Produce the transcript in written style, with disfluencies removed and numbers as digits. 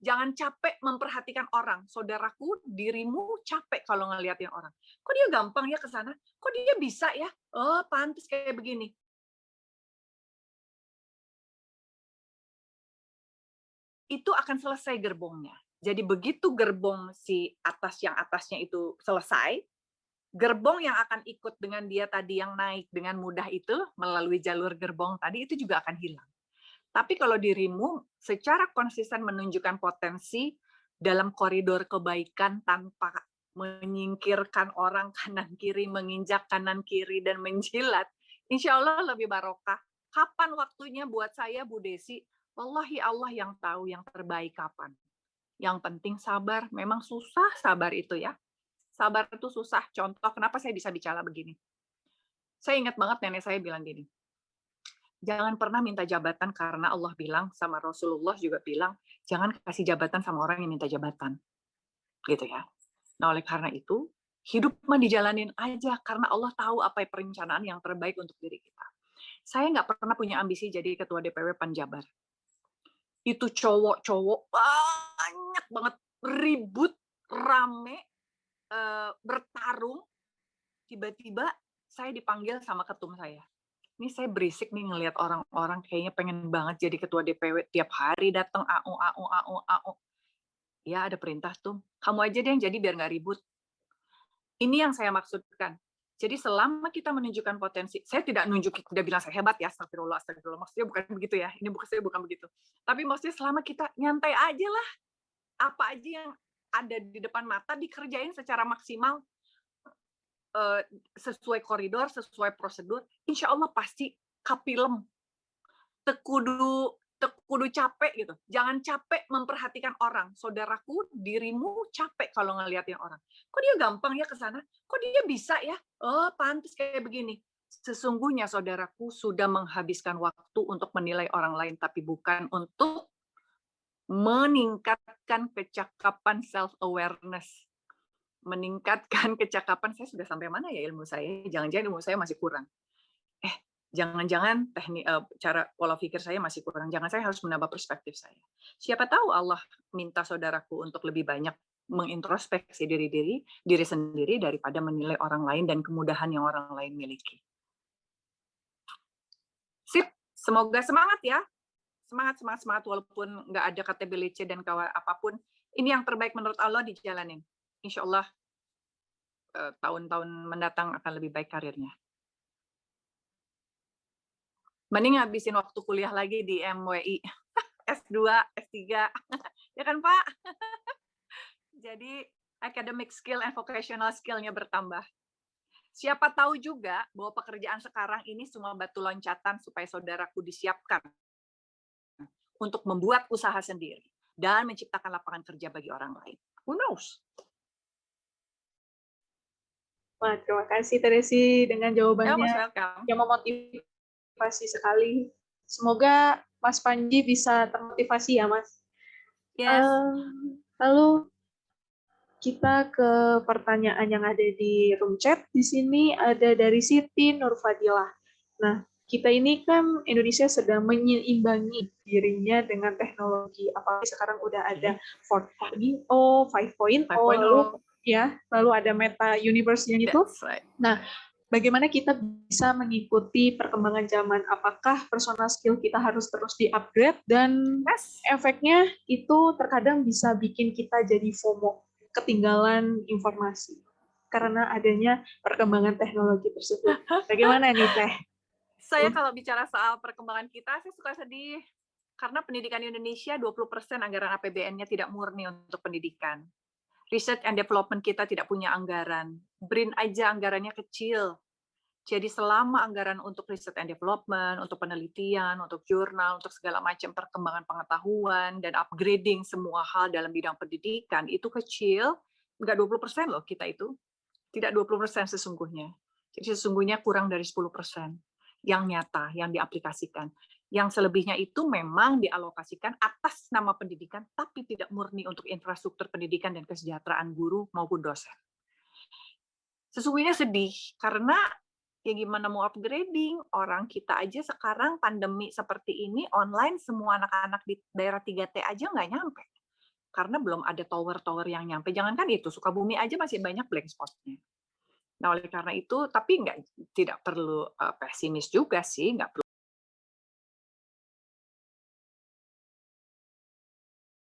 Jangan capek memperhatikan orang. Saudaraku, dirimu capek kalau ngeliatin orang. Kok dia gampang ya ke sana? Kok dia bisa ya? Oh, pantas kayak begini. Itu akan selesai gerbongnya. Jadi begitu gerbong si atas yang atasnya itu selesai, gerbong yang akan ikut dengan dia tadi yang naik dengan mudah itu melalui jalur gerbong tadi itu juga akan hilang. Tapi kalau dirimu secara konsisten menunjukkan potensi dalam koridor kebaikan tanpa menyingkirkan orang kanan kiri, menginjak kanan kiri dan menjilat, insya Allah lebih barokah. Kapan waktunya buat saya, Bu Desi? Wallahi Allah yang tahu yang terbaik kapan. Yang penting sabar. Memang susah sabar itu ya. Sabar itu susah. Contoh kenapa saya bisa bicara begini. Saya ingat banget nenek saya bilang gini, jangan pernah minta jabatan karena Allah bilang sama Rasulullah juga bilang, jangan kasih jabatan sama orang yang minta jabatan. Gitu ya. Nah, oleh karena itu, hidup mah dijalanin aja karena Allah tahu apa perencanaan yang terbaik untuk diri kita. Saya nggak pernah punya ambisi jadi ketua DPW Panjabar. Itu cowok-cowok banyak banget ribut, rame, bertarung, tiba-tiba saya dipanggil sama ketum saya. Ini saya berisik nih ngelihat orang-orang kayaknya pengen banget jadi ketua DPW tiap hari datang AU AU AU AU. Ya ada perintah tuh, kamu aja deh yang jadi biar nggak ribut. Ini yang saya maksudkan. Jadi selama kita menunjukkan potensi, saya tidak tidak bilang saya hebat ya, astagfirullah, astagfirullah. Maksudnya bukan begitu ya, ini bukan saya bukan begitu. Tapi maksudnya selama kita nyantai aja lah, apa aja yang ada di depan mata dikerjain secara maksimal, sesuai koridor, sesuai prosedur, insya Allah pasti kapilem. Tekudu capek gitu. Jangan capek memperhatikan orang. Saudaraku, dirimu capek kalau ngeliatin orang. Kok dia gampang ya ke sana? Kok dia bisa ya? Oh, pantas kayak begini. Sesungguhnya saudaraku sudah menghabiskan waktu untuk menilai orang lain, tapi bukan untuk meningkatkan kecakapan self-awareness. Meningkatkan kecakapan, saya sudah sampai mana ya ilmu saya? Jangan-jangan ilmu saya masih kurang. Jangan-jangan cara pola pikir saya masih kurang. Jangan saya harus menambah perspektif saya. Siapa tahu Allah minta saudaraku untuk lebih banyak mengintrospeksi diri sendiri daripada menilai orang lain dan kemudahan yang orang lain miliki. Sip, semoga semangat ya. Semangat, semangat, semangat walaupun nggak ada KTBLC dan kawan apapun. Ini yang terbaik menurut Allah dijalanin. Insya Allah tahun-tahun mendatang akan lebih baik karirnya. Mending ngabisin waktu kuliah lagi di MWI. S2, S3. Ya kan, Pak? Jadi, academic skill and vocational skill-nya bertambah. Siapa tahu juga bahwa pekerjaan sekarang ini semua batu loncatan supaya saudaraku disiapkan untuk membuat usaha sendiri dan menciptakan lapangan kerja bagi orang lain. Who knows? Wah, terima kasih Teresi dengan jawabannya yang memotivasi sekali. Semoga Mas Panji bisa termotivasi ya, Mas. Yes. Lalu kita ke pertanyaan yang ada di room chat. Di sini ada dari Siti Nurfadilah. Nah, kita ini kan Indonesia sedang menyeimbangi dirinya dengan teknologi. Apalagi sekarang udah ada 4.0, 5.0, lalu ada Meta Universe-nya itu. Right. Nah, bagaimana kita bisa mengikuti perkembangan zaman? Apakah personal skill kita harus terus di-upgrade? Dan efeknya itu terkadang bisa bikin kita jadi FOMO, ketinggalan informasi karena adanya perkembangan teknologi tersebut. Bagaimana nih, Teh? Saya kalau bicara soal perkembangan kita, saya suka sedih. Karena pendidikan Indonesia 20% anggaran APBN-nya tidak murni untuk pendidikan. Research and development kita tidak punya anggaran. BRIN aja anggarannya kecil. Jadi selama anggaran untuk research and development, untuk penelitian, untuk jurnal, untuk segala macam perkembangan pengetahuan, dan upgrading semua hal dalam bidang pendidikan, itu kecil, nggak 20% loh kita itu. Tidak 20% sesungguhnya. Jadi sesungguhnya kurang dari 10% yang nyata, yang diaplikasikan. Yang selebihnya itu memang dialokasikan atas nama pendidikan, tapi tidak murni untuk infrastruktur pendidikan dan kesejahteraan guru maupun dosen. Sesungguhnya sedih, karena ya gimana mau upgrading, orang kita aja sekarang pandemi seperti ini, online semua anak-anak di daerah 3T aja nggak nyampe. karena belum ada tower-tower yang nyampe. Jangankan itu, Sukabumi aja masih banyak blank spot-nya. Nah, oleh karena itu, tapi tidak perlu pesimis juga sih, nggak perlu